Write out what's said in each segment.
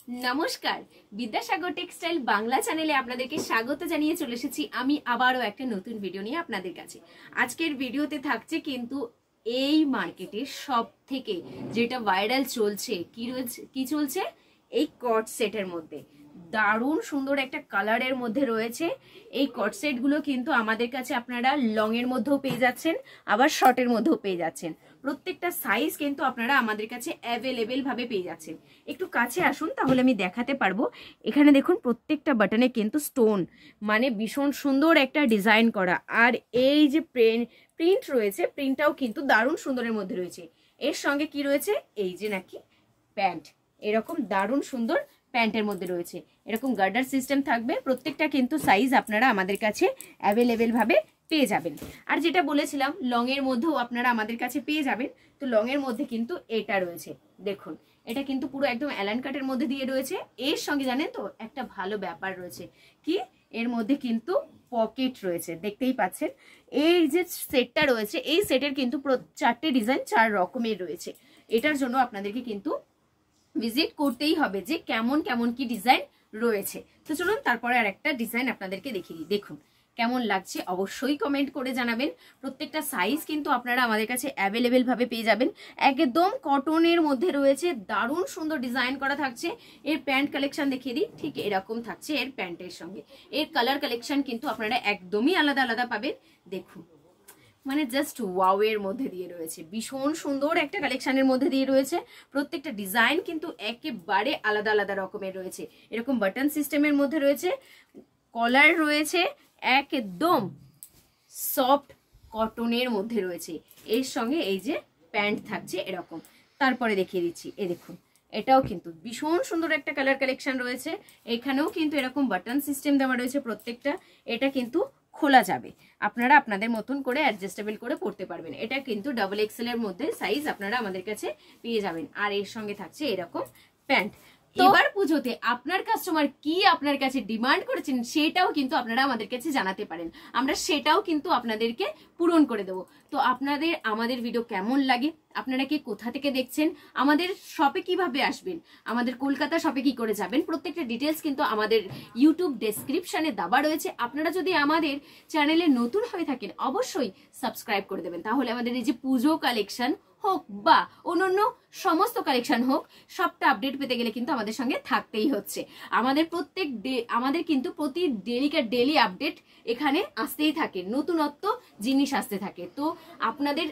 নমস্কার, বিদ্যাসাগর টেক্সটাইল বাংলা চ্যানেলে আপনাদেরকে স্বাগত জানিয়ে চলে এসেছি আমি আবারও একটা নতুন ভিডিও নিয়ে আপনাদের কাছে। আজকের ভিডিওতে থাকছে কিন্তু এই মার্কেটের সব থেকে যেটা ভাইরাল চলছে, কি চলছে এই কট সেটের মধ্যে। দারুণ সুন্দর একটা কালারের মধ্যে রয়েছে এই কট সেট গুলো, কিন্তু আমাদের কাছে আপনারা লং এর মধ্যেও পেয়ে যাচ্ছেন, আবার শর্টের মধ্যেও পেয়ে যাচ্ছেন। প্রত্যেকটা সাইজ কিন্তু আপনারা আমাদের কাছে অ্যাভেলেবেল ভাবে পেয়ে যাচ্ছেন। একটু কাছে আসুন, তাহলে আমি দেখাতে পারবো। এখানে দেখুন প্রত্যেকটা বাটনে কিন্তু স্টোন, মানে ভীষণ সুন্দর একটা ডিজাইন করা। আর এই যে প্রিন্ট রয়েছে, প্রিন্টটাও কিন্তু দারুণ সুন্দরের মধ্যে রয়েছে। এর সঙ্গে কি রয়েছে, এই যে নাকি প্যান্ট, এরকম দারুণ সুন্দর প্যান্টের মধ্যে রয়েছে। এরকম গার্ডার সিস্টেম থাকবে। প্রত্যেকটা কিন্তু সাইজ আপনারা আমাদের কাছে অ্যাভেলেবেল ভাবে পেয়ে যাবেন। আর যেটা বলেছিলাম লং এর মধ্যেও আপনারা আমাদের কাছে পেয়ে যাবেন। তো লং এর মধ্যে কিন্তু এটা রয়েছে, দেখুন এটা কিন্তু পুরো একদম অ্যালান কাটের মধ্যে দিয়ে রয়েছে। এর সঙ্গে জানেন তো একটা ভালো ব্যাপার রয়েছে কি, এর মধ্যে কিন্তু পকেট রয়েছে, দেখতেই পাচ্ছেন। এই যে সেটটা রয়েছে, এই সেটের কিন্তু চারটে ডিজাইন 4 রকমের রয়েছে। এটার জন্য আপনাদেরকে কিন্তু ভিজিট করতেই হবে যে কেমন কেমন কি ডিজাইন রয়েছে। তো চলুন তারপরে আর একটা ডিজাইন আপনাদেরকে দেখিয়ে দিই। দেখুন কেমন লাগছে অবশ্যই কমেন্ট করে জানাবেন। প্রত্যেকটা সাইজ কিন্তু আপনারা আমাদের কাছে অ্যাভেলেবেল ভাবে পেয়ে যাবেন। একদম কটনের মধ্যে রয়েছে, দারুণ সুন্দর ডিজাইন করা থাকছে। এর প্যান্ট কালেকশন দেখিয়ে দিই, ঠিক এরকম থাকছে এর প্যান্টের সঙ্গে। এর কালার কালেকশন কিন্তু আপনারা একদমই আলাদা আলাদা পাবেন। দেখুন মানে জাস্ট ওয়াও এর মধ্যে দিয়ে রয়েছে, ভীষণ সুন্দর একটা কালেকশনের মধ্যে দিয়ে রয়েছে। প্রত্যেকটা ডিজাইন কিন্তু একেবারে আলাদা আলাদা রকমের রয়েছে। এরকম বাটন সিস্টেমের মধ্যে রয়েছে, কলার রয়েছে, একদম সফট কটনের মধ্যে রয়েছে। এর সঙ্গে এই যে প্যান্ট থাকছে এরকম। তারপরে দেখিয়ে দিচ্ছি, এ দেখুন এটাও কিন্তু ভীষণ সুন্দর একটা কালার কালেকশন রয়েছে। এখানেও কিন্তু এরকম বাটন সিস্টেম দেওয়া রয়েছে প্রত্যেকটা। এটা কিন্তু খোলা যাবে, আপনারা আপনাদের মতন করে অ্যাডজাস্টেবল করে পড়তে পারবেন। এটা কিন্তু ডাবল এক্সেল এর মধ্যে সাইজ আপনারা আমাদের কাছে পেয়ে যাবেন। আর এর সঙ্গে থাকছে এরকম প্যান্ট। এবার পুজোতে আপনার কাস্টমার কি আপনার কাছে ডিমান্ড করেছেন সেটাও কিন্তু আপনারা আমাদের কাছে জানাতে পারেন, আমরা সেটাও কিন্তু আপনাদেরকে পূরণ করে দেবো। তো আপনাদের আমাদের ভিডিও কেমন লাগে, আপনারা কি কোথা থেকে দেখছেন, আমাদের শপে কিভাবে আসবেন, আমাদের কলকাতা শপে কি করে যাবেন, প্রত্যেকটা ডিটেলস কিন্তু আমাদের ইউটিউব ডেসক্রিপশনে দেওয়া রয়েছে। আপনারা যদি আমাদের চ্যানেলে নতুন হয়ে থাকেন অবশ্যই সাবস্ক্রাইব করে দেবেন, তাহলে আমাদের এই যে পুজো কালেকশন হোক বা অন্যান্য সমস্ত কালেকশন হোক, সবটা আপডেট পেতে গেলে কিন্তু আমাদের সঙ্গে থাকতেই হচ্ছে। আমাদের কিন্তু প্রতি ডেলি আপডেট এখানে আসতেই থাকে, নতুনত্ব জিনিস আসতে থাকে। তো আপনাদের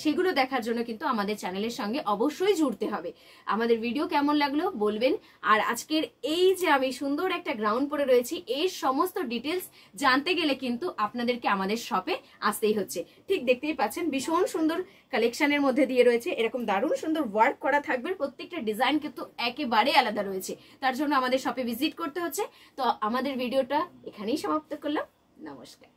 সেগুলো দেখার জন্য কিন্তু আমাদের চ্যানেলের সঙ্গে অবশ্যই জুড়তে হবে। আমাদের ভিডিও কেমন লাগলো বলবেন। আর আজকের এই যে আমি সুন্দর একটা গ্রাউন্ড পরে রয়েছি, এই সমস্ত ডিটেলস জানতে গেলে কিন্তু আপনাদেরকে আমাদের শপে আসতেই হচ্ছে। ঠিক দেখতেই পাচ্ছেন ভীষণ সুন্দর কালেকশনের মধ্যে দিয়ে রয়েছে, এরকম দারুণ সুন্দর ওয়ার্ক করা থাকবে। প্রত্যেকটা ডিজাইন কিন্তু একেবারে আলাদা রয়েছে, তার জন্য আমাদের শপে ভিজিট করতে হচ্ছে। তো আমাদের ভিডিওটা এখানেই সমাপ্ত করলাম। নমস্কার।